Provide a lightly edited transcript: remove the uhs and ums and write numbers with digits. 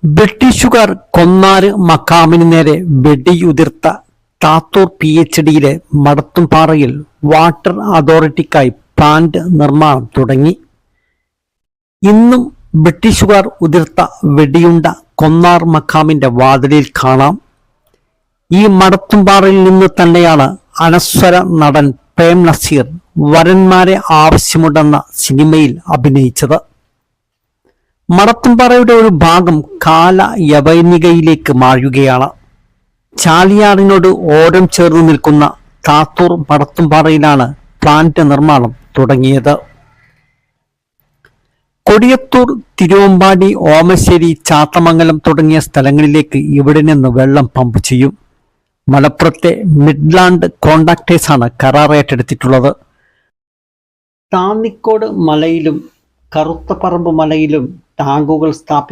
ബ്രിട്ടീഷുകാർ കൊന്നാറ് മക്കാമിന് നേരെ വെടിയുതിർത്ത Thathoor PhDയിലെ മടത്തുംപാറയിൽ water അതോറിറ്റിക്കായി plant നിർമ്മാണം തുടങ്ങി. ഇന്നും ബ്രിട്ടീഷുകാർ ഉതിർത്ത വെടിയുണ്ട കൊന്നാർ മക്കാമിന്റെ വാതിലിൽ കാണാം. ഈ മടത്തുംപാറയിൽ നിന്ന് തന്നെയാണ് അനശ്വര നടൻ പ്രേം നസീർ വരന്മാരെ ആവശ്യമുണ്ടെന്ന സിനിമയിൽ അഭിനയിച്ചത്. മടത്തുംപാറയുടെ ഒരു ഭാഗം കാലയവനികയിലേക്ക് മാറുകയാണ്. ചാലിയാറിനോട് ഓരം ചേർന്ന് നിൽക്കുന്ന താത്തൂർ മടത്തുംപാറയിലാണ് പ്ലാന്റ് നിർമ്മാണം തുടങ്ങിയത്. കൊടിയത്തൂർ, തിരുവമ്പാടി, ഓമശ്ശേരി, ചാത്തമംഗലം തുടങ്ങിയ സ്ഥലങ്ങളിലേക്ക് ഇവിടെ നിന്ന് വെള്ളം പമ്പ് ചെയ്യും. മലപ്പുറത്തെ മിഡ്ലാൻഡ് കോൺട്രാക്ടേഴ്സാണ് കരാർ ഏറ്റെടുത്തിട്ടുള്ളത്. താന്നിക്കോട് മലയിലും കറുത്തപ്പറമ്പ് മലയിലും ടാങ്കുകൾ